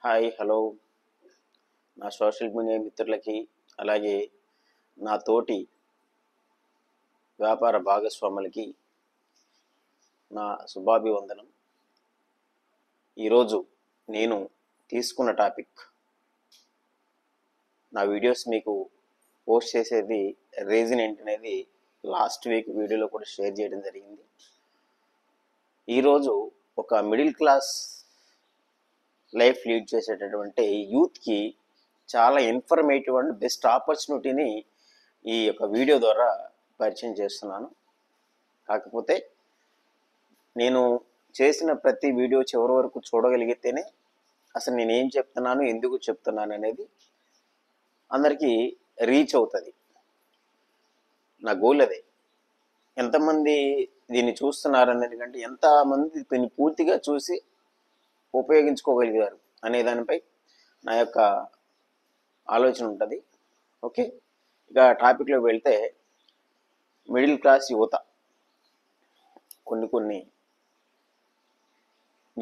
Hi hello నా social media మిత్రులకి అలాగే నా తోటి వ్యాపార భాగస్వాములకి నా శుభాభివందనం. ఈరోజు నేను తీసుకున్న టాపిక్, నా వీడియోస్ మీకు పోస్ట్ చేసేది రీజన్ ఏంటనేది లాస్ట్ వీక్ వీడియోలో కూడా షేర్ చేయడం జరిగింది. ఈరోజు ఒక మిడిల్ క్లాస్ లైఫ్ లీడ్ చేసేటటువంటి యూత్కి చాలా ఇన్ఫర్మేటివ్ అండ్ బెస్ట్ ఆపర్చునిటీని ఈ యొక్క వీడియో ద్వారా పరిచయం చేస్తున్నాను. కాకపోతే నేను చేసిన ప్రతి వీడియో చివరి వరకు చూడగలిగితేనే అసలు నేను ఏం చెప్తున్నాను, ఎందుకు చెప్తున్నాను అనేది అందరికీ రీచ్ అవుతుంది. నా గోల్ అదే. ఎంతమంది దీన్ని చూస్తున్నారు అనేది కంటే ఎంతమంది దీన్ని పూర్తిగా చూసి ఉపయోగించుకోగలిగారు అనే దానిపై నా యొక్క ఆలోచన ఉంటుంది. ఓకే, ఇక టాపిక్లో వెళ్తే మిడిల్ క్లాస్ యువత కొన్ని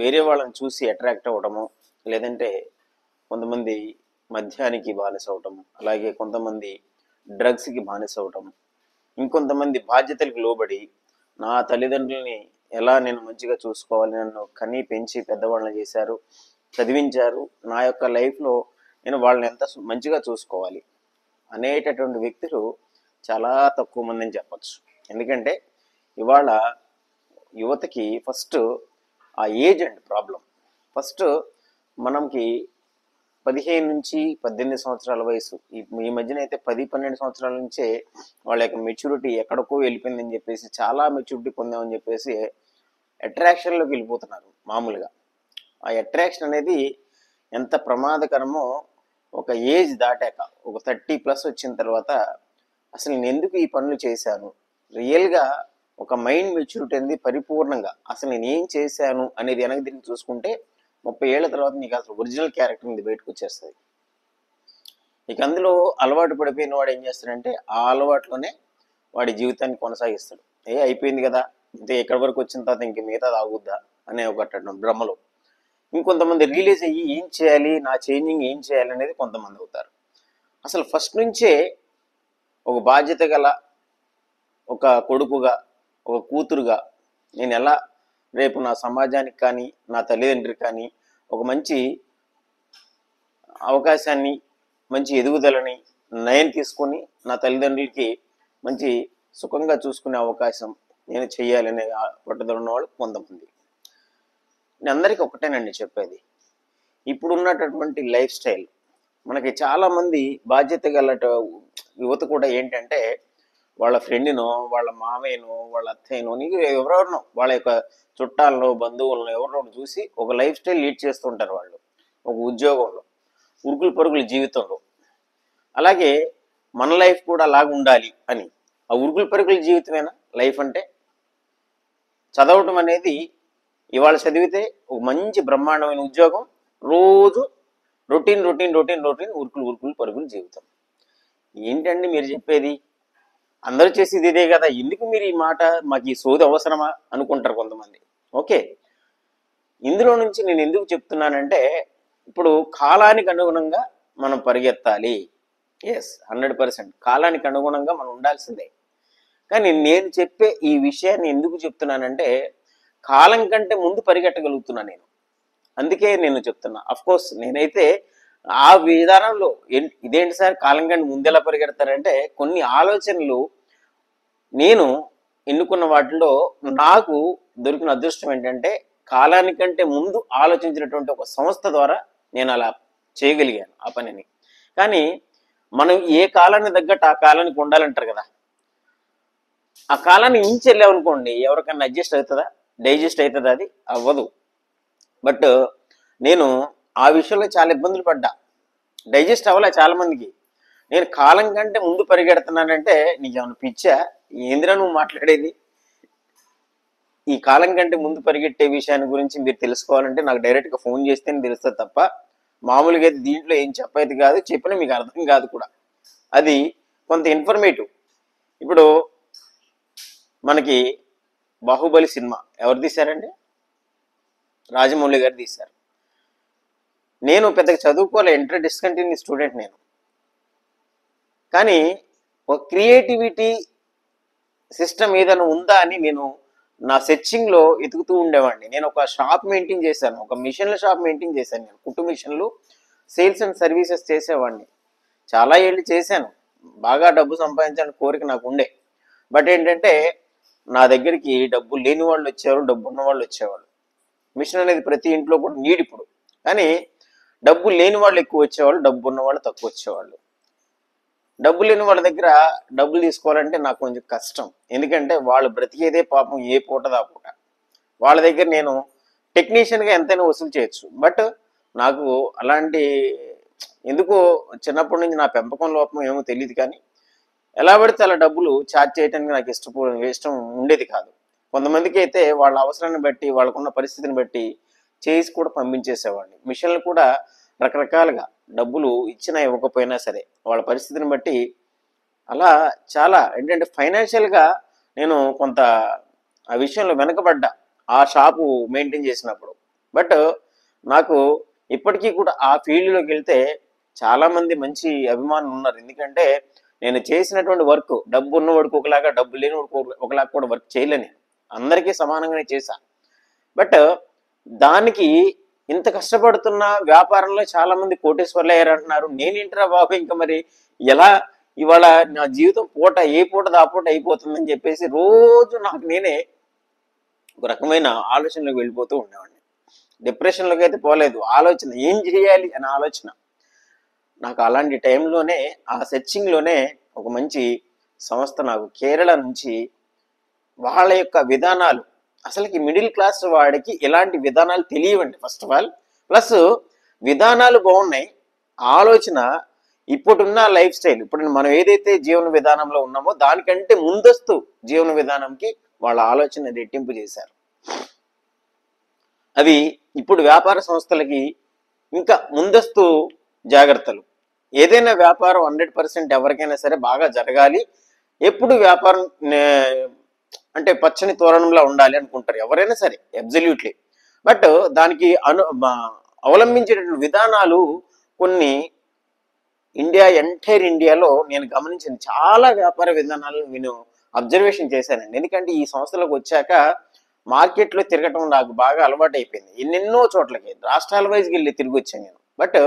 వేరే వాళ్ళని చూసి అట్రాక్ట్ అవ్వడము, లేదంటే కొంతమంది మద్యానికి బానిస అవటం, అలాగే కొంతమంది డ్రగ్స్కి బానిస అవటం, ఇంకొంతమంది బాధ్యతలకు లోబడి నా తల్లిదండ్రులని ఎలా నేను మంచిగా చూసుకోవాలి, నన్ను కనీ పెంచి పెద్దవాళ్ళని చేశారు, చదివించారు, నా యొక్క లైఫ్లో నేను వాళ్ళని ఎంత మంచిగా చూసుకోవాలి అనేటటువంటి వ్యక్తులు చాలా తక్కువ మంది అని చెప్పచ్చు. ఎందుకంటే ఇవాళ యువతకి ఫస్ట్ ఆ ఏజ్ అండ్ ప్రాబ్లం. ఫస్ట్ మనకి 15 నుంచి 18 సంవత్సరాల వయసు, ఈ మధ్యన అయితే 10-12 సంవత్సరాల నుంచే వాళ్ళ యొక్క మెచ్యూరిటీ ఎక్కడికో వెళ్ళిపోయిందని చెప్పేసి, చాలా మెచ్యూరిటీ పొందామని చెప్పేసి అట్రాక్షన్లోకి వెళ్ళిపోతున్నారు. మామూలుగా ఆ అట్రాక్షన్ అనేది ఎంత ప్రమాదకరమో ఒక ఏజ్ దాటాక, ఒక 30+ వచ్చిన తర్వాత అసలు నేను ఎందుకు ఈ పనులు చేశాను, రియల్గా ఒక మైండ్ మెచ్యూరిటీ అనేది పరిపూర్ణంగా అసలు నేను ఏం చేశాను అనేది వెనక్కి తిరిగి చూసుకుంటే 30 ఏళ్ల తర్వాత నీకు అసలు ఒరిజినల్ క్యారెక్టర్ అనేది బయటకు వచ్చేస్తుంది. ఇక అందులో అలవాటు పడిపోయిన వాడు ఏం చేస్తాడంటే ఆ అలవాట్లోనే వాడి జీవితాన్ని కొనసాగిస్తాడు. అయిపోయింది కదా, ఇంతే, ఎక్కడి వరకు వచ్చిన తర్వాత ఇంక మిగతా తాగుద్దా అనే ఒక భ్రమలో. ఇంకొంతమంది రిలీజ్ అయ్యి ఏం చేయాలి, నా చేంజింగ్ ఏం చేయాలి అనేది కొంతమంది అవుతారు. అసలు ఫస్ట్ నుంచే ఒక బాధ్యత గల ఒక కొడుకుగా, ఒక కూతురుగా నేను ఎలా రేపు నా సమాజానికి కానీ నా తల్లిదండ్రులకు కానీ ఒక మంచి అవకాశాన్ని, మంచి ఎదుగుదలని నయం తీసుకొని నా తల్లిదండ్రులకి మంచి సుఖంగా చూసుకునే అవకాశం నేను చెయ్యాలనే పట్టుదల ఉన్నవాళ్ళు కొంతమంది. నేను అందరికీ ఒకటేనండి చెప్పేది, ఇప్పుడు ఉన్నటువంటి లైఫ్ స్టైల్ మనకి చాలామంది బాధ్యత గల యువత కూడా ఏంటంటే వాళ్ళ ఫ్రెండ్నో, వాళ్ళ మామయ్యనో, వాళ్ళ అత్తయ్యనో, నీకు ఎవరెవరినో, వాళ్ళ యొక్క చుట్టాలను, బంధువులను ఎవరినో చూసి ఒక లైఫ్ స్టైల్ లీడ్ చేస్తుంటారు వాళ్ళు, ఒక ఉద్యోగంలో, ఉరుకులు పరుగుల జీవితంలో. అలాగే మన లైఫ్ కూడా అలాగ ఉండాలి అని. ఆ ఉరుకులు పరుగుల జీవితమేనా లైఫ్ అంటే? చదవటం అనేది ఇవాళ చదివితే ఒక మంచి బ్రహ్మాండమైన ఉద్యోగం, రోజు రొటీన్ ఉరుకులు పరుగుల జీవితం. ఏంటండి మీరు చెప్పేది? అందరూ చేసేది ఇదే కదా, ఎందుకు మీరు ఈ మాట, మాకు ఈ సోది అవసరమా అనుకుంటారు కొంతమంది. ఓకే, ఇందులో నుంచి నేను ఎందుకు చెప్తున్నానంటే ఇప్పుడు కాలానికి అనుగుణంగా మనం పరిగెత్తాలి. ఎస్, 100% కాలానికి అనుగుణంగా మనం ఉండాల్సిందే. కానీ నేను చెప్పే ఈ విషయాన్ని ఎందుకు చెప్తున్నానంటే కాలం కంటే ముందు పరిగెట్టగలుగుతున్నా నేను, అందుకే నేను చెప్తున్నా. అఫ్కోర్స్ నేనైతే ఆ విధానంలో ఇదేంటి సార్ కాలం కంటే ముందు ఎలా పరిగెడతారంటే, కొన్ని ఆలోచనలు నేను ఎన్నుకున్న వాటిలో నాకు దొరికిన అదృష్టం ఏంటంటే కాలానికంటే ముందు ఆలోచించినటువంటి ఒక సంస్థ ద్వారా నేను అలా చేయగలిగాను ఆ పనిని. కానీ మనం ఏ కాలాన్ని తగ్గట్టు ఆ కాలానికి ఉండాలంటారు కదా, ఆ కాలాన్ని మించి వెళ్ళామనుకోండి ఎవరికన్నా అడ్జస్ట్ అవుతుందా, డైజెస్ట్ అవుతుందా? అది అవ్వదు. బట్ నేను ఆ విషయంలో చాలా ఇబ్బందులు పడ్డా, డైజెస్ట్ అవ్వలే చాలా మందికి. నేను కాలం కంటే ముందు పరిగెడుతున్నానంటే నీకేమైనా పిచ్చా, ఏందిరా నువ్వు మాట్లాడేది? ఈ కాలం కంటే ముందు పరిగెట్టే విషయాన్ని గురించి మీరు తెలుసుకోవాలంటే నాకు డైరెక్ట్గా ఫోన్ చేస్తేనే తెలుస్తుంది తప్ప మామూలుగా దీంట్లో ఏం చెప్పేది కాదు, చెప్పినా మీకు అర్థం కాదు కూడా. అది కొంత ఇన్ఫర్మేటివ్. ఇప్పుడు మనకి బాహుబలి సినిమా ఎవరు తీశారండి? రాజమౌళి గారు తీశారు. నేను పెద్దగా చదువుకోలే, ఇంటర్ డిస్కంటిన్యూ స్టూడెంట్ నేను. కానీ ఒక క్రియేటివిటీ సిస్టమ్ ఏదైనా ఉందా అని నేను నా సెర్చింగ్లో ఎతుకుతూ ఉండేవాడిని. నేను ఒక షాప్ మెయింటైన్ చేశాను, ఒక మిషన్ల షాప్ మెయింటైన్ చేశాను. నేను కుట్టు మిషన్లు సేల్స్ అండ్ సర్వీసెస్ చేసేవాడిని. చాలా ఏళ్ళు చేశాను. బాగా డబ్బు సంపాదించాలని కోరిక నాకు ఉండే. బట్ ఏంటంటే నా దగ్గరికి డబ్బు లేని వాళ్ళు వచ్చేవారు, డబ్బు ఉన్న వాళ్ళు వచ్చేవాళ్ళు. మిషన్ అనేది ప్రతి ఇంట్లో కూడా నీడ్ ఇప్పుడు. కానీ డబ్బు లేని వాళ్ళు ఎక్కువ వచ్చేవాళ్ళు, డబ్బు ఉన్న వాళ్ళు తక్కువ వచ్చేవాళ్ళు. డబ్బు లేని వాళ్ళ దగ్గర డబ్బులు తీసుకోవాలంటే నాకు కొంచెం కష్టం. ఎందుకంటే వాళ్ళు బ్రతికేదే పాపం ఏ పూటదా పూట. వాళ్ళ దగ్గర నేను టెక్నీషియన్గా ఎంతైనా వసూలు చేయొచ్చు. బట్ నాకు అలాంటి ఎందుకో చిన్నప్పటి నుంచి నా పెంపకం లోపం ఏమో తెలియదు, కానీ ఎలా పడితే అలా డబ్బులు ఛార్జ్ చేయడానికి నాకు ఇష్టం ఉండేది కాదు. కొంతమందికి అయితే వాళ్ళ అవసరాన్ని బట్టి, వాళ్ళకున్న పరిస్థితిని బట్టి చేసి కూడా పంపించేసేవాడిని. మిషన్లు కూడా రకరకాలుగా డబ్బులు ఇచ్చినా ఇవ్వకపోయినా సరే వాళ్ళ పరిస్థితిని బట్టి అలా చాలా ఏంటంటే ఫైనాన్షియల్గా నేను కొంత ఆ విషయంలో వెనకబడ్డా ఆ షాపు మెయింటైన్ చేసినప్పుడు. బట్ నాకు ఇప్పటికీ కూడా ఆ ఫీల్డ్లోకి వెళ్తే చాలామంది మంచి అభిమానులు ఉన్నారు. ఎందుకంటే నేను చేసినటువంటి వర్క్ డబ్బు ఉన్న వాడికి ఒకలాగా, డబ్బు లేని వాడికి ఒకలాగా కూడా వర్క్ చేయలేని, అందరికీ సమానంగానే చేశా. బట్ దానికి ఇంత కష్టపడుతున్న వ్యాపారంలో చాలా మంది కోటేశ్వర్లు అయ్యారు అంటున్నారు. నేనేంటరా బాబు ఇంకా మరి ఎలా ఇవాళ నా జీవితం ఏ పూట ఆ పూట అయిపోతుందని చెప్పేసి రోజు నాకు నేనే ఒక రకమైన ఆలోచనలోకి వెళ్ళిపోతూ ఉండేవాడిని. డిప్రెషన్లోకి అయితే పోలేదు, ఆలోచన ఏం చేయాలి అనే ఆలోచన. నాకు అలాంటి టైంలోనే ఆ సెర్చింగ్లోనే ఒక మంచి సంస్థ నాకు కేరళ నుంచి వాళ్ళ యొక్క విధానాలు, అసలుకి మిడిల్ క్లాస్ వాడికి ఎలాంటి విధానాలు తెలియవండి ఫస్ట్ ఆఫ్ ఆల్. ప్లస్ విధానాలు బాగున్నాయి, ఆలోచన ఇప్పుడున్న లైఫ్ స్టైల్, ఇప్పుడు మనం ఏదైతే జీవన విధానంలో ఉన్నామో దానికంటే ముందస్తు జీవన విధానంకి వాళ్ళ ఆలోచన రెట్టింపు చేశారు. అవి ఇప్పుడు వ్యాపార సంస్థలకి ఇంకా ముందస్తు జాగ్రత్తలు. ఏదైనా వ్యాపారం 100% ఎవరికైనా సరే బాగా జరగాలి, ఎప్పుడు వ్యాపారం అంటే పచ్చని తోరణంలో ఉండాలి అనుకుంటారు ఎవరైనా సరే, అబ్సల్యూట్లీ. బట్ దానికి అవలంబించేటటువంటి విధానాలు కొన్ని ఎంటైర్ ఇండియాలో నేను గమనించిన చాలా వ్యాపార విధానాలను నేను అబ్జర్వేషన్ చేశానండి. ఎందుకంటే ఈ సంస్థలకు వచ్చాక మార్కెట్లో తిరగటం నాకు బాగా అలవాటు అయిపోయింది. ఎన్నెన్నో చోట్లకి రాష్ట్రాల వైజ్కి వెళ్ళి తిరిగి వచ్చాను నేను. బట్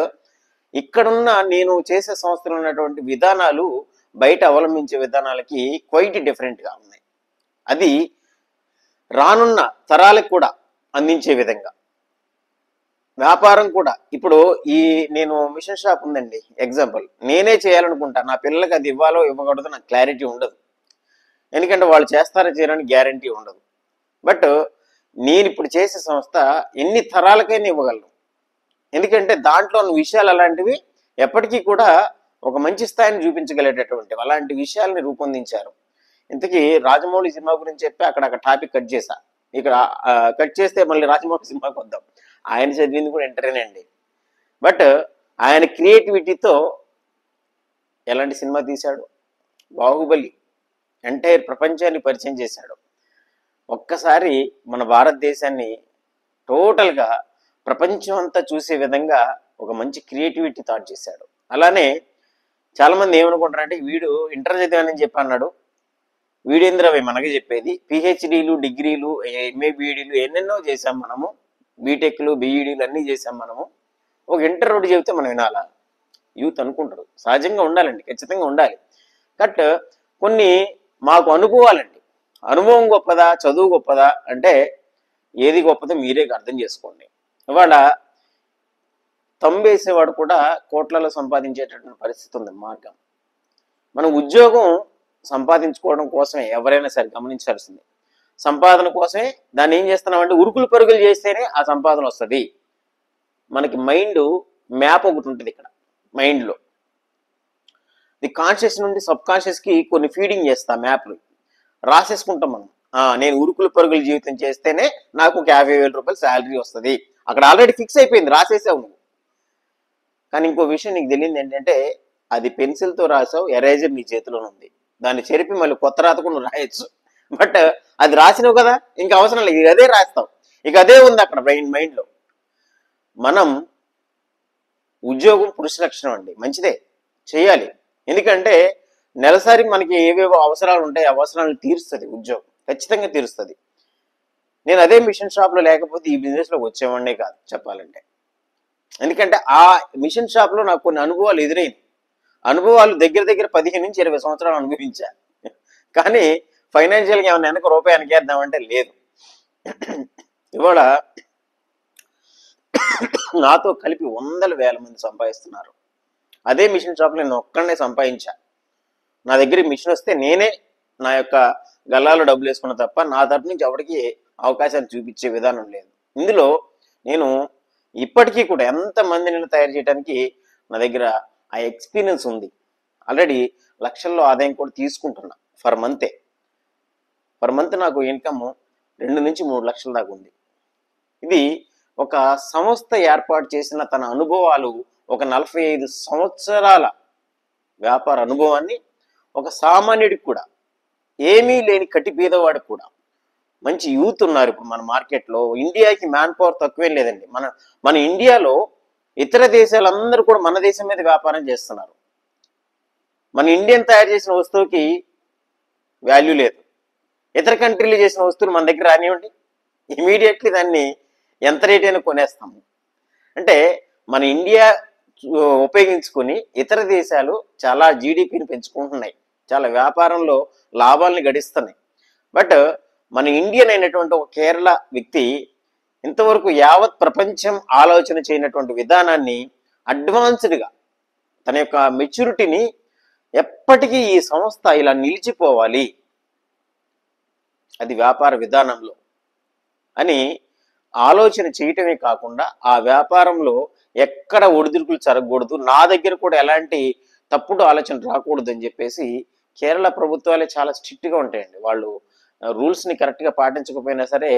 ఇక్కడున్న నేను చేసే సంస్థలు ఉన్నటువంటి విధానాలు బయట అవలంబించే విధానాలకి క్వైట్ డిఫరెంట్గా ఉన్నాయి. అది రానున్న తరాలకు కూడా అందించే విధంగా వ్యాపారం కూడా. ఇప్పుడు నేను మిషన్ షాప్ ఉందండి, ఎగ్జాంపుల్ నేనే చేయాలనుకుంటా, నా పిల్లలకి అది ఇవ్వాలో ఇవ్వకూడదు నాకు క్లారిటీ ఉండదు. ఎందుకంటే వాళ్ళు చేస్తారో చేయరని గ్యారంటీ ఉండదు. బట్ నేను ఇప్పుడు చేసే సంస్థ ఎన్ని తరాలకైనా ఇవ్వగలను. ఎందుకంటే దాంట్లో ఉన్న విషయాలు అలాంటివి ఎప్పటికీ కూడా ఒక మంచి స్థాయిని చూపించగలిగేటటువంటి అలాంటి విషయాలని రూపొందించారు. ఇంతకీ రాజమౌళి సినిమా గురించి చెప్పి అక్కడ టాపిక్ కట్ చేశా. ఇక్కడ కట్ చేస్తే మళ్ళీ రాజమౌళి సినిమాకి వద్దాం. ఆయన చదివింది కూడా ఇంటరేనండి. బట్ ఆయన క్రియేటివిటీతో ఎలాంటి సినిమా తీశాడు, బాహుబలి ఎంటైర్ ప్రపంచాన్ని పరిచయం చేశాడు. ఒక్కసారి మన భారతదేశాన్ని టోటల్గా ప్రపంచం అంతా చూసే విధంగా ఒక మంచి క్రియేటివిటీ థాట్ చేశాడు. అలానే చాలామంది ఏమనుకుంటారంటే వీడు ఇంటర్ చదివానని చెప్పి అన్నాడు, వీడేంద్రవి మనకి చెప్పేది, పిహెచ్డీలు, డిగ్రీలు, ఎంఏ, బీఈడీలు ఎన్నెన్నో చేసాం మనము, బీటెక్లు, బీఈడీలు అన్నీ చేసాం మనము, ఒక ఇంటర్ రోడ్డు చెబితే మనం వినాలా? యూత్ అనుకుంటారు. సహజంగా ఉండాలండి, ఖచ్చితంగా ఉండాలి. బట్ కొన్ని మాకు అనుభవాలండి. అనుభవం గొప్పదా, చదువు గొప్పదా అంటే ఏది గొప్పదో మీరే అర్థం చేసుకోండి. ఇవాళ తంబేసేవాడు కూడా కోట్లలో సంపాదించేటటువంటి పరిస్థితి ఉంది మార్గం. మనం ఉద్యోగం సంపాదించుకోవడం కోసమే ఎవరైనా సరే గమనించాల్సింది. సంపాదన కోసమే దాన్ని ఏం చేస్తున్నామంటే ఉరుకులు పరుగులు చేస్తేనే ఆ సంపాదన వస్తుంది. మనకి మైండ్ మ్యాప్ ఒకటి ఉంటుంది ఇక్కడ మైండ్లో. ది కాన్షియస్ నుండి సబ్ కాన్షియస్కి కొన్ని ఫీడింగ్ చేస్తా, మ్యాప్లు రాసేసుకుంటాం మనం. నేను ఉరుకులు పరుగులు జీవితం చేస్తేనే నాకు ఒక 50,000 రూపాయలు శాలరీ వస్తుంది. అక్కడ ఆల్రెడీ ఫిక్స్ అయిపోయింది, రాసేసావు నువ్వు. కానీ ఇంకో విషయం నీకు తెలియదు ఏంటంటే అది పెన్సిల్తో రాసావు, ఎరేజర్ నీ చేతిలోనే ఉంది, దాన్ని చెరిపి మళ్ళీ కొత్త రాత కూడా రాయొచ్చు. బట్ అది రాసినావు కదా, ఇంకా అవసరం లేదు, ఇక అదే రాస్తావు, ఇక అదే ఉంది అక్కడ మైండ్లో. మనం ఉద్యోగం పురుష లక్షణం అండి, మంచిదే, చేయాలి. ఎందుకంటే నెలసరి మనకి ఏవేవో అవసరాలు ఉంటాయి, అవసరాలను తీరుస్తుంది ఉద్యోగం, ఖచ్చితంగా తీరుస్తుంది. నేను అదే మిషన్ షాప్లో లేకపోతే ఈ బిజినెస్లోకి వచ్చేవాడినే కాదు చెప్పాలంటే. ఎందుకంటే ఆ మిషన్ షాప్లో నాకు కొన్ని అనుభవాలు ఎదురైంది. అనుభవాలు దగ్గర దగ్గర 15 నుంచి 20 సంవత్సరాలు అనుభవించా. కానీ ఫైనాన్షియల్గా ఏమైనా వెనక రూపాయి వెనకేద్దామంటే లేదు. ఇవాళ నాతో కలిపి వందల వేల మంది సంపాదిస్తున్నారు. అదే మిషన్ షాప్లో నేను ఒక్కడనే సంపాదించా. నా దగ్గర మిషన్ వస్తే నేనే నా యొక్క గల్లాలో డబ్బులు వేసుకున్న తప్ప నా తరపు నుంచి ఎవరికి అవకాశాలు చూపించే విధానం లేదు. ఇందులో నేను ఇప్పటికీ కూడా ఎంతమందిని తయారు చేయడానికి నా దగ్గర ఆ ఎక్స్పీరియన్స్ ఉంది. ఆల్రెడీ లక్షల్లో ఆదాయం కూడా తీసుకుంటున్నా ఫర్ మంత్ నాకు ఇన్కమ్ 2 నుంచి 3 లక్షల దాకా ఉంది. ఇది ఒక సంస్థ ఏర్పాటు చేసిన తన అనుభవాలు, ఒక 45 సంవత్సరాల వ్యాపార అనుభవాన్ని ఒక సామాన్యుడికి కూడా, ఏమీ లేని కట్టి బీదవాడికి కూడా, మంచి యూత్ ఉన్నారు ఇప్పుడు మన మార్కెట్లో. ఇండియాకి మ్యాన్ పవర్ తక్కువేం లేదండి. మన ఇండియాలో ఇతర దేశాలందరూ కూడా మన దేశం మీద వ్యాపారం చేస్తున్నారు. మన ఇండియన్ తయారు చేసిన వస్తువుకి వాల్యూ లేదు. ఇతర కంట్రీలు చేసిన వస్తువులు మన దగ్గర రానివ్వండి, ఇమీడియట్లీ దాన్ని ఎంత రేట్ అయినా కొనేస్తాము. అంటే మన ఇండియా ఉపయోగించుకొని ఇతర దేశాలు చాలా జీడిపిని పెంచుకుంటున్నాయి, చాలా వ్యాపారంలో లాభాలని గడిస్తున్నాయి. బట్ మన ఇండియన్ అయినటువంటి ఒక కేరళ వ్యక్తి ఇంతవరకు యావత్ ప్రపంచం ఆలోచన చేయనటువంటి విధానాన్ని అడ్వాన్స్డ్గా తన యొక్క మెచ్యూరిటీని ఎప్పటికీ ఈ సంస్థ ఇలా నిలిచిపోవాలి, అది వ్యాపార విధానంలో అని ఆలోచన చేయటమే కాకుండా ఆ వ్యాపారంలో ఎక్కడ ఒడిదుడుకులు జరగకూడదు, నా దగ్గర కూడా ఎలాంటి తప్పుడు ఆలోచన రాకూడదు అని చెప్పేసి కేరళ ప్రభుత్వాలే చాలా స్ట్రిక్ట్గా ఉంటాయండి. వాళ్ళు రూల్స్ని కరెక్ట్గా పాటించకపోయినా సరే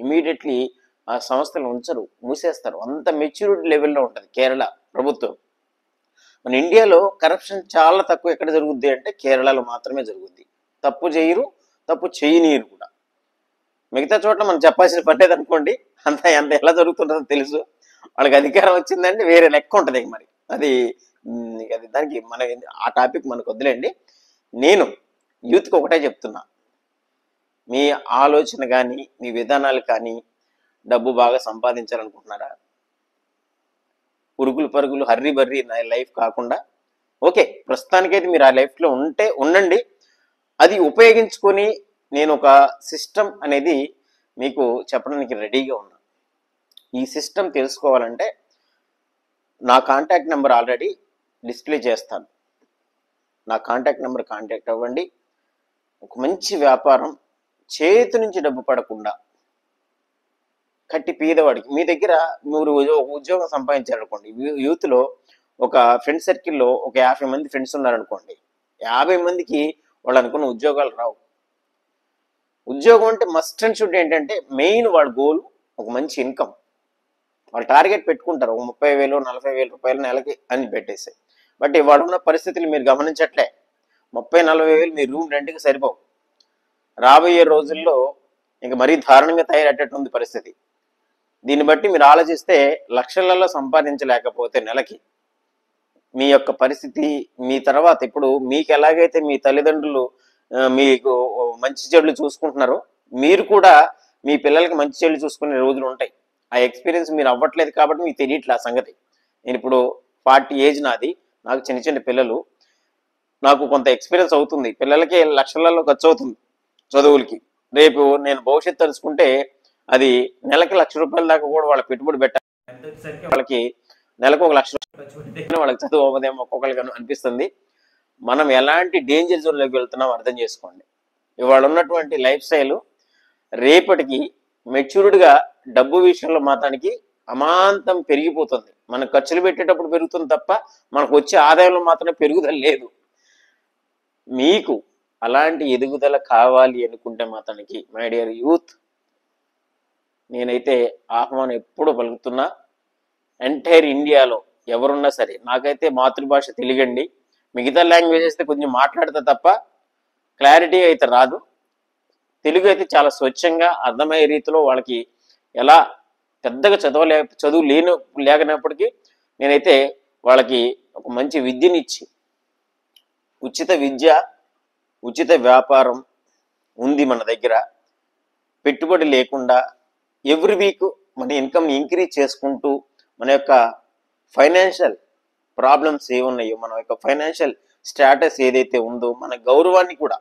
ఇమీడియట్లీ ఆ సంస్థలు ఉంచరు, మూసేస్తారు. అంత మెచ్యూరిటీ లెవెల్లో ఉంటుంది కేరళ ప్రభుత్వం. మన ఇండియాలో కరప్షన్ చాలా తక్కువ. ఎక్కడ జరుగుద్ది అంటే కేరళలో మాత్రమే జరుగుద్ది. తప్పు చేయరు, తప్పు చేయనీరు కూడా. మిగతా చోట్ల మనం చెప్పాల్సిన పర్లేదు అనుకోండి, అంత ఎలా జరుగుతుంటుందో తెలుసు. వాళ్ళకి అధికారం వచ్చిందంటే వేరే లెక్క ఉంటుంది. మరి అది దానికి మన ఆ టాపిక్ మనకు వద్దులేండి. నేను యూత్కి ఒకటే చెప్తున్నా, మీ ఆలోచన కానీ మీ విధానాలు కానీ డబ్బు బాగా సంపాదించాలనుకుంటున్నారా? ఉరుగులు పరుగులు హర్రీ బర్రీ లైఫ్ కాకుండా ఓకే, ప్రస్తుతానికైతే మీరు ఆ లైఫ్లో ఉండండి. అది ఉపయోగించుకొని నేను ఒక సిస్టమ్ అనేది మీకు చెప్పడానికి రెడీగా ఉన్నా. ఈ సిస్టమ్ తెలుసుకోవాలంటే నా కాంటాక్ట్ నెంబర్ ఆల్రెడీ డిస్ప్లే చేస్తాను. నా కాంటాక్ట్ నెంబర్ కాంటాక్ట్ అవ్వండి. ఒక మంచి వ్యాపారం, చేతి నుంచి డబ్బు పడకుండా కట్టి పేదవాడికి, మీ దగ్గర మీరు ఉద్యోగం సంపాదించారనుకోండి, యూత్లో ఒక ఫ్రెండ్ సర్కిల్లో ఒక 50 మంది ఫ్రెండ్స్ ఉన్నారనుకోండి, 50 మందికి వాళ్ళు అనుకున్న ఉద్యోగాలు రావు. ఉద్యోగం అంటే మస్ట్ అండ్ షుడ్ ఏంటంటే మెయిన్ వాడి గోల్ ఒక మంచి ఇన్కమ్. వాళ్ళు టార్గెట్ పెట్టుకుంటారు, ఒక 30,000 40,000 రూపాయలు నెలకి అని పెట్టేసి. బట్ ఇవాళ ఉన్న పరిస్థితులు మీరు గమనించట్లే. 30,000-40,000 మీ రూమ్ రెంట్కి సరిపోవు. రాబోయే రోజుల్లో ఇంకా మరీ దారుణంగా తయారయ్యేటట్టుంది పరిస్థితి. దీన్ని బట్టి మీరు ఆలోచిస్తే లక్షలలో సంపాదించలేకపోతే నెలకి మీ యొక్క పరిస్థితి, మీ తర్వాత ఇప్పుడు మీకు ఎలాగైతే మీ తల్లిదండ్రులు మీకు మంచి చెడులు చూసుకుంటున్నారో, మీరు కూడా మీ పిల్లలకి మంచి చెడులు చూసుకునే రోజులు ఉంటాయి. ఆ ఎక్స్పీరియన్స్ మీరు అవ్వట్లేదు కాబట్టి మీకు తెలియట్లే ఆ సంగతి. నేను ఇప్పుడు 40 ఏజ్ నాది, నాకు చిన్న చిన్న పిల్లలు, నాకు కొంత ఎక్స్పీరియన్స్ అవుతుంది. పిల్లలకి లక్షలలో ఖర్చు అవుతుంది చదువులకి. రేపు నేను భవిష్యత్తు తెలుసుకుంటే అది నెలకి ₹1,00,000 దాకా కూడా వాళ్ళ పెట్టుబడి పెట్టాలి. వాళ్ళకి నెలకు ₹1,00,000 వాళ్ళకి చదువు అవ్వదేమో ఒక్కొక్కరికి అనిపిస్తుంది. మనం ఎలాంటి డేంజర్ జోన్లోకి వెళ్తున్నాం అర్థం చేసుకోండి. ఇవాళ ఉన్నటువంటి లైఫ్ స్టైల్ రేపటికి మెచ్యూర్డ్గా డబ్బు విషయంలో మాత్రానికి అమాంతం పెరిగిపోతుంది. మనం ఖర్చులు పెట్టేటప్పుడు పెరుగుతుంది తప్ప మనకు వచ్చే ఆదాయంలో మాత్రమే పెరుగుదల లేదు. మీకు అలాంటి ఎదుగుదల కావాలి అనుకుంటే మాత్రానికి మై డియర్ యూత్, నేనైతే ఆహ్వానం ఎప్పుడు పలుకుతున్నా. ఎంటైర్ ఇండియాలో ఎవరున్నా సరే, నాకైతే మాతృభాష తెలుగండి. మిగతా లాంగ్వేజెస్ అయితే కొంచెం మాట్లాడితే తప్ప క్లారిటీ అయితే రాదు. తెలుగు అయితే చాలా స్వచ్ఛంగా అర్థమయ్యే రీతిలో వాళ్ళకి ఎలా పెద్దగా చదువు లేకపోయినప్పటికీ నేనైతే వాళ్ళకి ఒక మంచి విద్యనిచ్చి, ఉచిత విద్య, ఉచిత వ్యాపారం ఉంది మన దగ్గర, పెట్టుబడి లేకుండా ఎవ్రీ వీక్ మన ఇన్కమ్ ఇంక్రీజ్ చేసుకుంటూ మన యొక్క ఫైనాన్షియల్ ప్రాబ్లమ్స్ ఏమున్నాయో, మన యొక్క ఫైనాన్షియల్ స్టేటస్ ఏదైతే ఉందో, మన గౌరవాన్ని కూడా,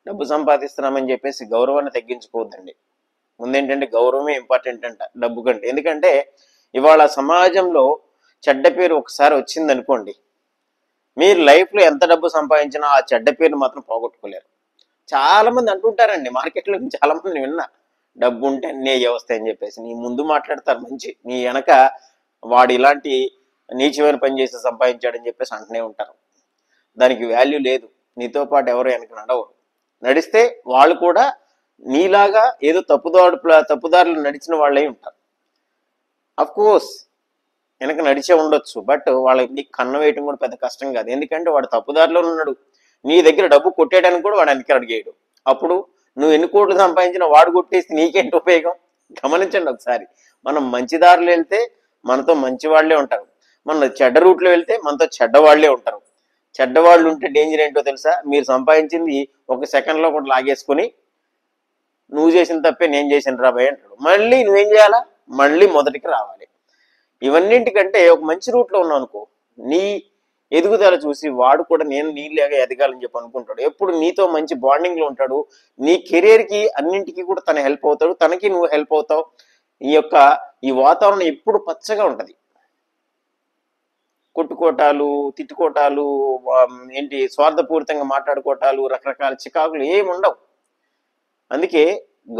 డబ్బు సంపాదిస్తున్నామని చెప్పేసి గౌరవాన్ని తగ్గించుకోవద్దండి. ముందేంటంటే గౌరవమే ఇంపార్టెంట్ అంట డబ్బు కంటే. ఎందుకంటే ఇవాళ సమాజంలో చెడ్డ పేరు ఒకసారి వచ్చిందనుకోండి, మీరు లైఫ్లో ఎంత డబ్బు సంపాదించినా ఆ చెడ్డ పేరుని మాత్రం పోగొట్టుకోలేరు. చాలామంది అంటుంటారండి, మార్కెట్లో చాలామంది విన్నా, డబ్బు ఉంటే అన్నీ వ్యవస్థ అని చెప్పేసి. నీ ముందు మాట్లాడతారు మంచి, నీ వెనక వాడు ఇలాంటి నీచమైన పని చేసి సంపాదించాడని చెప్పేసి అంటూనే ఉంటారు. దానికి వాల్యూ లేదు. నీతో పాటు ఎవరు వెనక నడవరు. నడిస్తే వాళ్ళు కూడా నీలాగా ఏదో తప్పుదారులు నడిచిన వాళ్ళే ఉంటారు. అఫ్ కోర్స్ వెనక నడిచే ఉండొచ్చు, బట్ వాళ్ళకి నీకు కన్నం వేయటం కూడా పెద్ద కష్టం కాదు. ఎందుకంటే వాడు తప్పుదారిలో ఉన్నాడు. నీ దగ్గర డబ్బు కొట్టేయడానికి కూడా వాడు వెనక అడిగేయడు. అప్పుడు నువ్వు ఎన్ని కోట్లు సంపాదించినా వాడు కొట్టేసి నీకేంటి ఉపయోగం? గమనించండి ఒకసారి. మనం మంచి దారిలో వెళ్తే మనతో మంచి వాళ్ళే ఉంటారు, మన చెడ్డ రూట్లో వెళ్తే మనతో చెడ్డవాళ్లే ఉంటారు. చెడ్డవాళ్ళు ఉంటే డేంజర్ ఏంటో తెలుసా? మీరు సంపాదించింది ఒక సెకండ్లో కూడా లాగేసుకుని, నువ్వు చేసిన తప్పే నేను చేసిన రాబాయ్ అంటాడు. మళ్ళీ నువ్వేం చేయాలా? మళ్ళీ మొదటికి రావాలి. ఇవన్నింటికంటే ఒక మంచి రూట్లో ఉన్నావు అనుకో, నీ ఎదుగుదల చూసి వాడు కూడా నేను నీలాగా ఎదగాలని చెప్పి అనుకుంటాడు. ఎప్పుడు నీతో మంచి బాండింగ్లో ఉంటాడు. నీ కెరీర్కి అన్నింటికి కూడా తన హెల్ప్ అవుతాడు, తనకి నువ్వు హెల్ప్ అవుతావు. ఈ వాతావరణం ఎప్పుడు పచ్చగా ఉంటుంది. కొట్టుకోటాలు, తిట్టుకోటాలు, ఏంటి స్వార్థపూరితంగా మాట్లాడుకోటాలు, రకరకాల చికాకులు ఏమి ఉండవు. అందుకే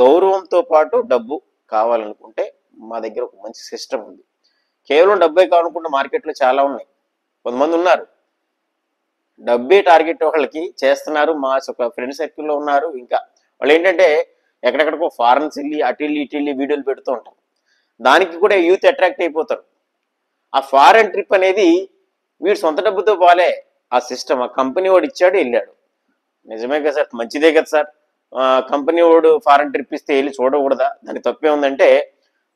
గౌరవంతో పాటు డబ్బు కావాలనుకుంటే మా దగ్గర ఒక మంచి సిస్టమ్ ఉంది. కేవలం డబ్బే కావాలనుకుంటే మార్కెట్లో చాలా ఉన్నాయి. కొంతమంది ఉన్నారు డబ్బే టార్గెట్ వాళ్ళకి చేస్తున్నారు. మా ఫ్రెండ్ సర్కిల్లో ఉన్నారు. ఇంకా వాళ్ళు ఏంటంటే ఎక్కడెక్కడికో ఫారెన్స్ వెళ్ళి ఇటు వీడియోలు పెడుతూ ఉంటారు. దానికి కూడా యూత్ అట్రాక్ట్ అయిపోతారు. ఆ ఫారెన్ ట్రిప్ అనేది వీడు సొంత డబ్బుతో పోలే, ఆ సిస్టమ్ ఆ కంపెనీ వాడు ఇచ్చాడు, వెళ్ళాడు. నిజమే కదా సార్, మంచిదే కదా సార్. కంపెనీ వాడు ఫారెన్ ట్రిప్ ఇస్తే వెళ్ళి చూడకూడదా? దానికి తప్పే ఉందంటే,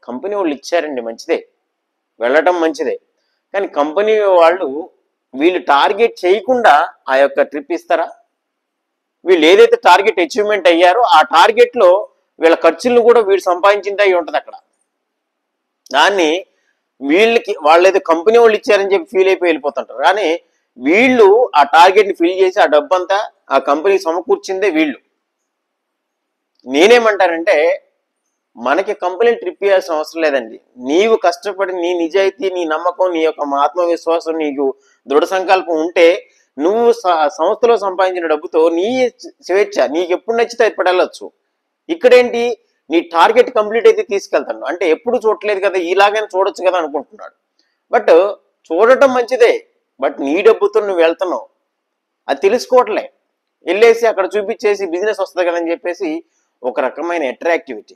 కంపెనీ వాళ్ళు ఇచ్చారండి, మంచిదే, వెళ్ళటం మంచిదే. కానీ కంపెనీ వాళ్ళు వీళ్ళు టార్గెట్ చేయకుండా ఆ యొక్క ట్రిప్ ఇస్తారా? వీళ్ళు ఏదైతే టార్గెట్ అచీవ్మెంట్ అయ్యారో ఆ టార్గెట్లో వీళ్ళ ఖర్చులను కూడా వీళ్ళు సంపాదించింది అయి ఉంటుంది అక్కడ. దాన్ని వాళ్ళేదో కంపెనీ వాళ్ళు ఇచ్చారని చెప్పి ఫీల్ అయిపోయి వెళ్ళిపోతుంటారు. కానీ వీళ్ళు ఆ టార్గెట్ని ఫిల్ చేసి ఆ డబ్బంతా ఆ కంపెనీ సమకూర్చిందే వీళ్ళు. నేనేమంటానంటే, మనకి కంపెనీ ట్రిప్ ఇవ్వాల్సిన అవసరం లేదండి. నీవు కష్టపడి నీ నిజాయితీ, నీ నమ్మకం, నీ యొక్క ఆత్మవిశ్వాసం, నీకు దృఢ సంకల్పం ఉంటే నువ్వు సంస్థలో సంపాదించిన డబ్బుతో నీ స్వేచ్ఛ, నీకు ఎప్పుడు నచ్చితే ఎప్పుడు వెళ్ళొచ్చు. ఇక్కడేంటి, నీ టార్గెట్ కంప్లీట్ అయితే తీసుకెళ్తాను అంటే ఎప్పుడు చూడలేదు కదా, ఇలాగైనా చూడొచ్చు కదా అనుకుంటున్నాడు. బట్ చూడటం మంచిదే, బట్ నీ డబ్బుతో నువ్వు వెళ్తున్నావు, అది తెలుసుకోవట్లే. వెళ్ళేసి అక్కడ చూపించేసి బిజినెస్ వస్తుంది కదా అని చెప్పేసి ఒక రకమైన అట్రాక్టివిటీ.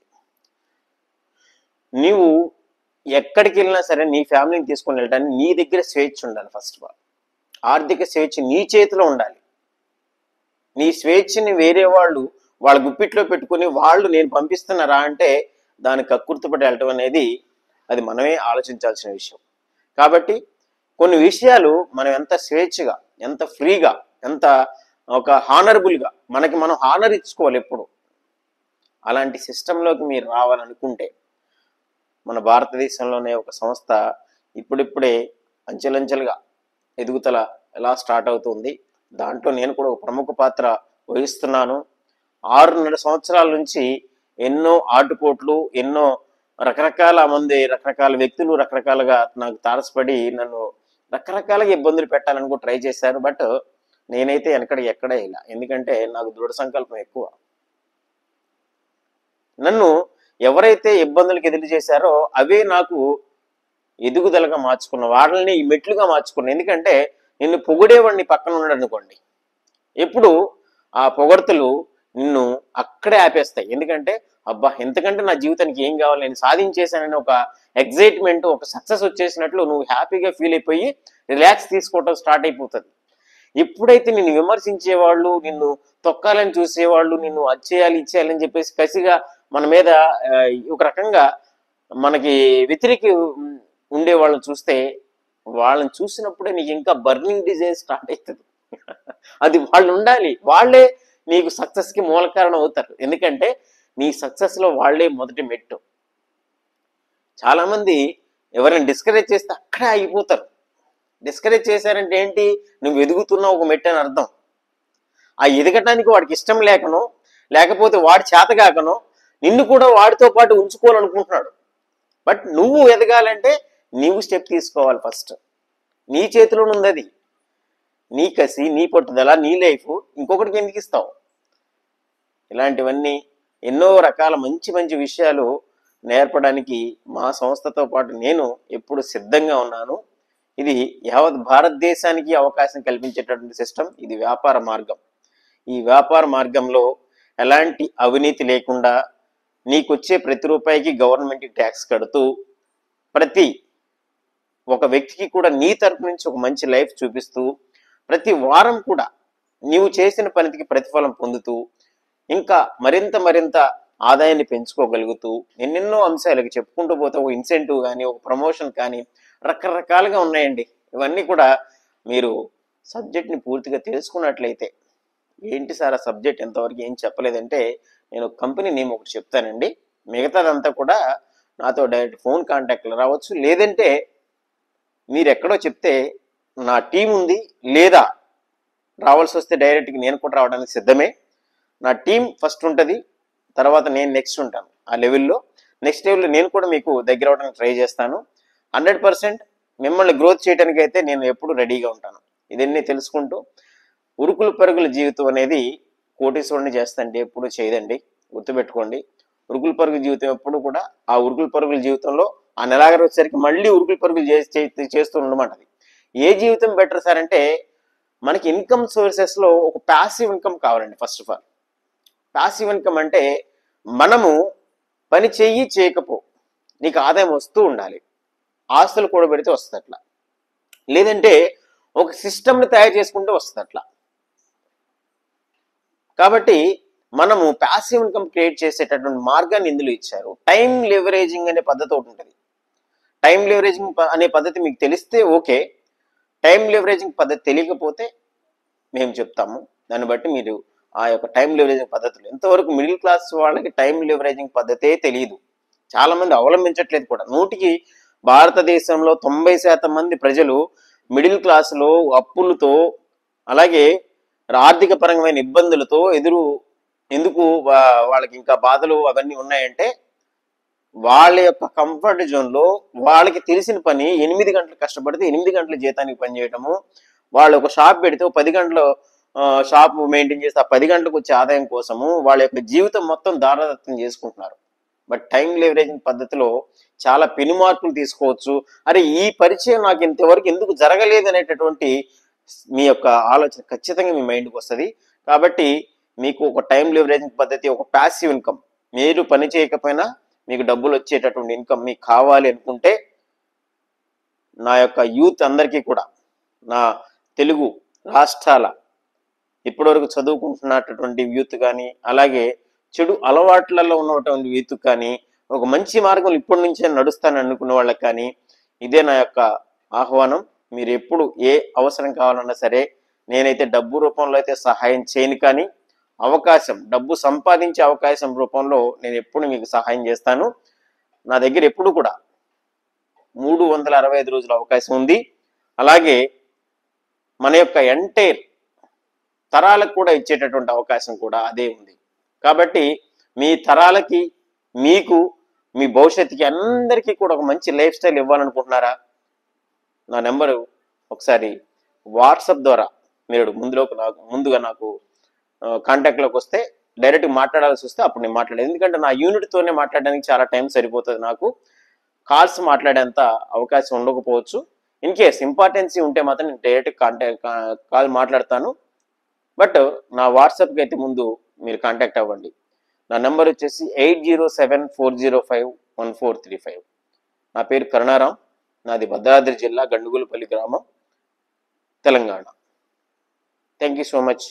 నీవు ఎక్కడికి వెళ్ళినా సరే నీ ఫ్యామిలీని తీసుకొని వెళ్ళడానికి నీ దగ్గర స్వేచ్ఛ ఉండాలి. ఫస్ట్ ఆఫ్ ఆల్ ఆర్థిక స్వేచ్ఛ నీ చేతిలో ఉండాలి. నీ స్వేచ్ఛని వేరే వాళ్ళ గుప్పిట్లో పెట్టుకుని వాళ్ళు నేను పంపిస్తున్నారా అంటే దానికి కక్కుర్తిపడి వెళ్ళటం అనేది అది మనమే ఆలోచించాల్సిన విషయం. కాబట్టి కొన్ని విషయాలు మనం ఎంత స్వేచ్ఛగా, ఎంత ఫ్రీగా, ఎంత ఒక హానరబుల్గా మనం హానర్ ఇచ్చుకోవాలి ఎప్పుడు. అలాంటి సిస్టంలోకి మీరు రావాలనుకుంటే మన భారతదేశంలోనే ఒక సంస్థ ఇప్పుడిప్పుడే అంచెలంచెలుగా ఎదుగుదల ఎలా స్టార్ట్ అవుతుంది. దాంట్లో నేను కూడా ఒక ప్రముఖ పాత్ర వహిస్తున్నాను. 6.5 సంవత్సరాల నుంచి ఎన్నో ఆటుపోట్లు, ఎన్నో రకరకాల వ్యక్తులు రకరకాలుగా నాకు తారసపడి నన్ను రకరకాలుగా ఇబ్బందులు పెట్టాలని కూడా ట్రై చేశారు. బట్ నేనైతే ఎక్కడ ఇలా, ఎందుకంటే నాకు దృఢ సంకల్పం ఎక్కువ. నన్ను ఎవరైతే ఇబ్బందులకు ఎదురు చేశారో అవే నాకు ఎదుగుదలగా మార్చుకున్న, వాళ్ళని ఈ మెట్లుగా మార్చుకున్నా. ఎందుకంటే నిన్ను పొగిడేవాడిని పక్కన ఉన్నాడు అనుకోండి, ఎప్పుడు ఆ పొగడ్తలు నిన్ను అక్కడే ఆపేస్తాయి. ఎందుకంటే అబ్బా ఎంతకంటే నా జీవితానికి ఏం కావాలి, నేను సాధించేశానని ఒక ఎగ్జైట్మెంట్, ఒక సక్సెస్ వచ్చేసినట్లు నువ్వు హ్యాపీగా ఫీల్ అయిపోయి రిలాక్స్ తీసుకోవటం స్టార్ట్ అయిపోతుంది. ఎప్పుడైతే నిన్ను విమర్శించేవాళ్ళు, నిన్ను తొక్కాలని చూసేవాళ్ళు, నిన్ను అది ఇచ్చేయాలని చెప్పేసి కసిగా మన మీద ఒక రకంగా మనకి వ్యతిరేకి ఉండేవాళ్ళని చూస్తే వాళ్ళని చూసినప్పుడే నీకు ఇంకా బర్నింగ్ డిజైర్ స్టార్ట్ అవుతుంది. అది వాళ్ళు ఉండాలి, వాళ్ళే నీకు సక్సెస్కి మూల కారణం అవుతారు. ఎందుకంటే నీ సక్సెస్లో వాళ్ళే మొదటి మెట్టు. చాలామంది ఎవరైనా డిస్కరేజ్ చేస్తే అక్కడే ఆగిపోతారు. డిస్కరేజ్ చేశారంటే ఏంటి, నువ్వు ఎదుగుతున్నావు ఒక మెట్టు అని అర్థం. ఆ ఎదగటానికి వాడికి ఇష్టం లేకనో, లేకపోతే వాడి చేతగాకనో నిన్ను కూడా వాడితో పాటు ఉంచుకోవాలనుకుంటున్నాడు. బట్ నువ్వు ఎదగాలంటే నీవు స్టెప్ తీసుకోవాలి. ఫస్ట్ నీ చేతిలో ఉంది అది. నీ కసి, నీ పట్టుదల, నీ లైఫ్ ఇంకొకటికి ఎందుకు ఇస్తావు? ఇలాంటివన్నీ ఎన్నో రకాల మంచి మంచి విషయాలు నేర్పడానికి మా సంస్థతో పాటు నేను ఎప్పుడు సిద్ధంగా ఉన్నాను. ఇది యావత్ భారతదేశానికి అవకాశం కల్పించేటటువంటి సిస్టమ్. ఇది వ్యాపార మార్గం. ఈ వ్యాపార మార్గంలో ఎలాంటి అవినీతి లేకుండా నీకొచ్చే ప్రతి రూపాయికి గవర్నమెంట్కి ట్యాక్స్ కడుతూ ప్రతి ఒక వ్యక్తికి కూడా నీ తరపు నుంచి ఒక మంచి లైఫ్ చూపిస్తూ ప్రతి వారం కూడా నీవు చేసిన పనికి ప్రతిఫలం పొందుతూ ఇంకా మరింత ఆదాయాన్ని పెంచుకోగలుగుతూ ఎన్నెన్నో అంశాలకి చెప్పుకుంటూ పోతే ఒక ఇన్సెంటివ్ కానీ, ఒక ప్రమోషన్ కానీ రకరకాలుగా ఉన్నాయండి. ఇవన్నీ కూడా మీరు సబ్జెక్ట్ని పూర్తిగా తెలుసుకున్నట్లయితే, ఏంటి సార్ ఆ సబ్జెక్ట్ ఎంతవరకు ఏం చెప్పలేదంటే, నేను కంపెనీ నేమ్ ఒకటి చెప్తానండి. మిగతాదంతా కూడా నాతో డైరెక్ట్ ఫోన్ కాంటాక్ట్లో రావచ్చు. లేదంటే మీరు ఎక్కడో చెప్తే నా టీం ఉంది, లేదా రావాల్సి వస్తే డైరెక్ట్గా నేను కూడా రావడానికి సిద్ధమే. నా టీం ఫస్ట్ ఉంటుంది, తర్వాత నేను నెక్స్ట్ ఉంటాను. ఆ లెవెల్లో నెక్స్ట్ లెవెల్లో నేను కూడా మీకు దగ్గర అవడానికి ట్రై చేస్తాను. 100% మిమ్మల్ని గ్రోత్ చేయడానికి అయితే నేను ఎప్పుడు రెడీగా ఉంటాను. ఇదన్నీ తెలుసుకుంటూ ఉరుకులు పరుగుల జీవితం అనేది కోటీశ్వరుని చేస్తండి ఎప్పుడు చేయదండి. గుర్తుపెట్టుకోండి. ఉరుకులు పరుగుల జీవితం ఎప్పుడు కూడా ఆ ఉరుకులు పరుగుల జీవితంలో ఆ నెలాఖరు వచ్చేసరికి మళ్ళీ ఉరుకులు పరుగులు చేస్తూ ఉండమాట. ఏ జీవితం బెటర్ సార్ అంటే, మనకి ఇన్కమ్ సోర్సెస్లో ఒక ప్యాసివ్ ఇన్కమ్ కావాలండి. First of all passive income అంటే మనము పని చేయకపో నీకు ఆదాయం వస్తూ ఉండాలి. ఆస్తులు కూడబెడితే వస్తుంది అట్లా. లేదంటే ఒక సిస్టమ్ని తయారు చేసుకుంటూ వస్తుంది అట్లా. కాబట్టి మనము ప్యాసివ్ ఇన్కమ్ క్రియేట్ చేసేటటువంటి మార్గాన్ని ఇందులో ఇచ్చారు. టైం లివరేజింగ్ అనే పద్ధతి ఒకటి ఉంటుంది. టైం లివరేజింగ్ అనే పద్ధతి మీకు తెలిస్తే ఓకే. టైం లివరేజింగ్ పద్ధతి తెలియకపోతే మేము చెప్తాము. దాన్ని బట్టి మీరు ఆ యొక్క టైం లివరేజింగ్ పద్ధతులు, ఎంతవరకు మిడిల్ క్లాస్ వాళ్ళకి టైం లివరేజింగ్ పద్ధతే తెలియదు. చాలామంది అవలంబించట్లేదు కూడా. భారతదేశంలో 90% మంది ప్రజలు మిడిల్ క్లాసులో అప్పులతో, అలాగే ఆర్థిక పరమైన ఇబ్బందులతో ఎందుకు వాళ్ళకి ఇంకా బాధలు అవన్నీ ఉన్నాయంటే, వాళ్ళ యొక్క కంఫర్ట్ జోన్లో వాళ్ళకి తెలిసిన పని 8 గంటలు కష్టపడితే 8 గంటల జీతానికి పనిచేయటము, వాళ్ళు ఒక షాప్ పెడితే 10 గంటలు షాప్ మెయింటైన్ చేస్తే ఆ 10 గంటలకు వచ్చే ఆదాయం కోసము వాళ్ళ యొక్క జీవితం మొత్తం దారాదత్తం చేసుకుంటున్నారు. బట్ టైం లివరేజింగ్ పద్ధతిలో చాలా పెను మార్పులు తీసుకోవచ్చు. అరే, ఈ పరిచయం నాకు ఇంతవరకు ఎందుకు జరగలేదు అనేటటువంటి మీ యొక్క ఆలోచన ఖచ్చితంగా మీ మైండ్కి వస్తుంది. కాబట్టి మీకు ఒక టైం లివరేజింగ్ పద్ధతి, ఒక ప్యాసివ్ ఇన్కమ్, మీరు పని చేయకపోయినా మీకు డబ్బులు వచ్చేటటువంటి ఇన్కమ్ మీకు కావాలి అనుకుంటే, నా యొక్క యూత్ అందరికీ కూడా, నా తెలుగు రాష్ట్రాల ఇప్పటివరకు చదువుకుంటున్నటువంటి యూత్ కానీ, అలాగే చెడు అలవాట్లలో ఉన్నటువంటి యూత్ కానీ, ఒక మంచి మార్గం ఇప్పటి నుంచే నడుస్తాను అనుకున్న వాళ్ళకి కానీ ఇదే నా యొక్క ఆహ్వానం. మీరు ఎప్పుడు ఏ అవసరం కావాలన్నా సరే, నేనైతే డబ్బు రూపంలో అయితే సహాయం చేయను, కానీ డబ్బు సంపాదించే అవకాశం రూపంలో నేను ఎప్పుడు మీకు సహాయం చేస్తాను. నా దగ్గర ఎప్పుడు కూడా 365 రోజుల అవకాశం ఉంది. అలాగే మన యొక్క ఎంటైర్ తరాలకు కూడా ఇచ్చేటటువంటి అవకాశం కూడా అదే ఉంది. కాబట్టి మీ తరాలకి, మీకు, మీ భవిష్యత్తుకి అందరికీ కూడా ఒక మంచి లైఫ్ స్టైల్ ఇవ్వాలనుకుంటున్నారా? నా నెంబరు ఒకసారి వాట్సాప్ ద్వారా మీరు ముందుగా నాకు కాంటాక్ట్లోకి వస్తే, డైరెక్ట్గా మాట్లాడాల్సి వస్తే అప్పుడు నేను మాట్లాడేది. ఎందుకంటే నా యూనిట్తోనే మాట్లాడడానికి చాలా టైం సరిపోతుంది. నాకు కాల్స్ మాట్లాడేంత అవకాశం ఉండకపోవచ్చు. ఇన్ కేస్ ఇంపార్టెన్సీ ఉంటే మాత్రం నేను డైరెక్ట్ కాల్ మాట్లాడతాను. బట్ నా వాట్సాప్కి అయితే ముందు మీరు కాంటాక్ట్ అవ్వండి. నా నెంబర్ వచ్చేసి 8074051435. నా పేరు కరుణారాం. నాది భద్రాద్రి జిల్లా గండుగులపల్లి గ్రామం, Telangana. Thank you so much.